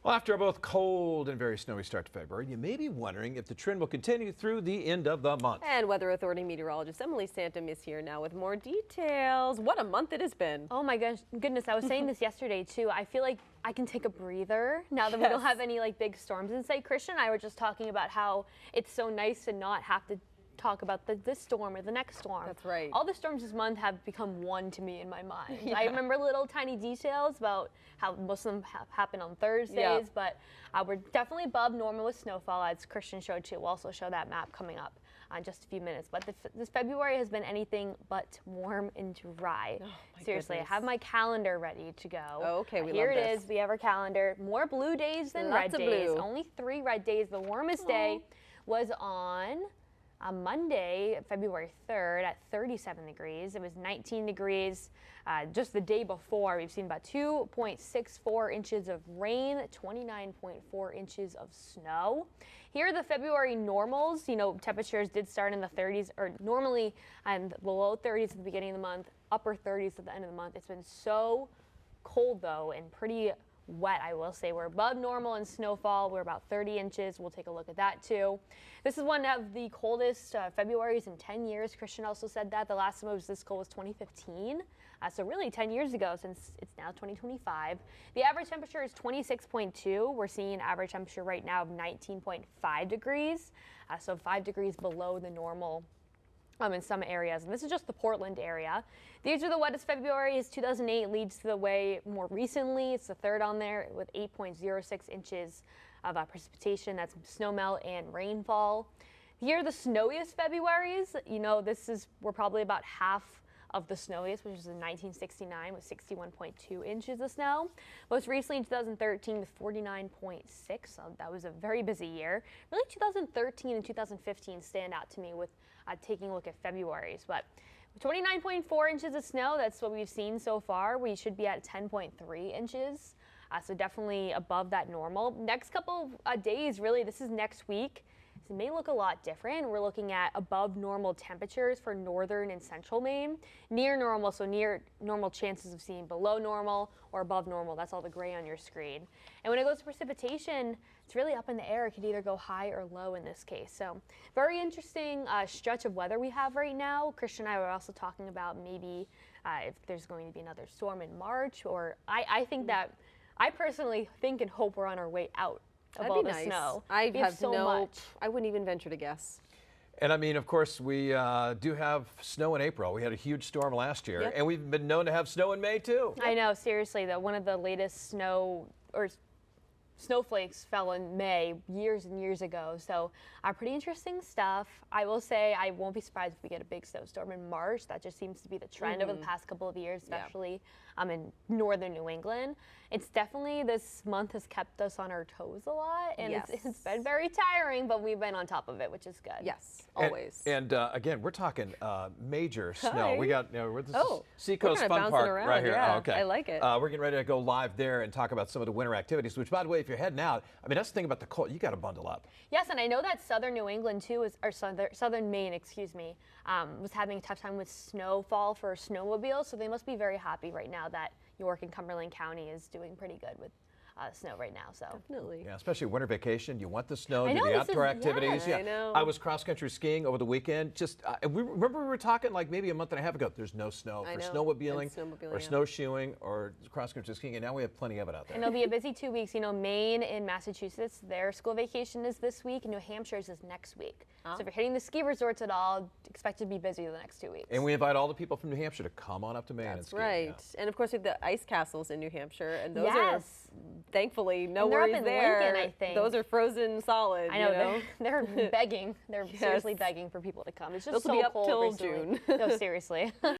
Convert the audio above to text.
Well, after a both cold and very snowy start to February, you may be wondering if the trend will continue through the end of the month. And Weather Authority meteorologist Emily Santom is here now with more details. What a month it has been. Oh my goodness, I was saying this yesterday too. I feel like I can take a breather now that we don't have any big storms in sight. Christian and I were just talking about how it's so nice to not have to talk about this storm or the next storm. That's right. All the storms this month have become one to me in my mind. Yeah. I remember little tiny details about how most of them happen on Thursdays, but we're definitely above normal with snowfall, as Christian showed you. We'll also show that map coming up in just a few minutes. But this February has been anything but warm and dry. Oh, seriously, goodness. I have my calendar ready to go. Oh, okay, Here it is. We have our calendar. More blue days than red days. Blue. Only 3 red days. The warmest day was on Monday, February 3rd at 37 degrees. It was 19 degrees just the day before. We've seen about 2.64 inches of rain, 29.4 inches of snow. Here are the February normals. You know, temperatures did start in the 30s, or normally the low 30s at the beginning of the month, upper 30s at the end of the month. It's been so cold though and pretty wet, I will say. We're above normal in snowfall. We're about 30 inches. We'll take a look at that too. This is one of the coldest Februaries in 10 years. Christian also said that. The last time it was this cold was 2015. So really 10 years ago, since it's now 2025. The average temperature is 26.2. We're seeing an average temperature right now of 19.5 degrees. So 5 degrees below the normal in some areas, and this is just the Portland area. These are the wettest February. 2008 leads the way more recently. It's the third on there with 8.06 inches of precipitation. That's snowmelt and rainfall. Here are the snowiest Februaries. You know, we're probably about half of the snowiest, which was in 1969 with 61.2 inches of snow. Most recently in 2013 with 49.6. So that was a very busy year. Really 2013 and 2015 stand out to me with taking a look at February's. But 29.4 inches of snow, that's what we've seen so far. We should be at 10.3 inches. So definitely above that normal. Next couple of days, really, this is next week. It may look a lot different. We're looking at above normal temperatures for northern and central Maine. Near normal, so near normal chances of seeing below normal or above normal. That's all the gray on your screen. And when it goes to precipitation, it's really up in the air. It could either go high or low in this case. So very interesting stretch of weather we have right now. Christian and I were also talking about maybe if there's going to be another storm in March, or I think that I personally think and hope we're on our way out of all the snow. I wouldn't even venture to guess. And I mean, of course, we do have snow in April. We had a huge storm last year, and we've been known to have snow in May too. I know, seriously, though, one of the latest snowflakes fell in May years and years ago. So pretty interesting stuff. I will say I won't be surprised if we get a big snowstorm in March. That just seems to be the trend over the past couple of years, especially in northern New England. It's definitely, this month has kept us on our toes a lot, and it's been very tiring, but we've been on top of it, which is good. Yes, always. And again, we're talking major snow. We got, this is Seacoast Fun Park around, right here. Yeah, oh, okay. I like it. We're getting ready to go live there and talk about some of the winter activities, which, by the way, if you're heading out, I mean, that's the thing about the cold. You got to bundle up. Yes, and I know that southern New England too, or southern Maine, excuse me, was having a tough time with snowfall for snowmobiles, so they must be very happy right now that York and Cumberland County is doing pretty good with snow right now. So definitely. Yeah, especially winter vacation. You want the snow, I know, do the outdoor activities. I know. I was cross-country skiing over the weekend. Just we were talking like maybe a month and a half ago. There's no snow for snowmobiling or snowshoeing or cross-country skiing, and now we have plenty of it out there. And it'll be a busy 2 weeks. You know, Maine and Massachusetts, their school vacation is this week, and New Hampshire's is next week. So if you're hitting the ski resorts at all, expect to be busy the next 2 weeks. And we invite all the people from New Hampshire to come on up to Maine and ski. That's right. Yeah. And of course, we have the ice castles in New Hampshire, and those are thankfully no they're worries up in there. Lincoln, I think. Those are frozen solid. I know, they're begging. They're seriously begging for people to come. It's just so be up cold till recently. June. No, seriously.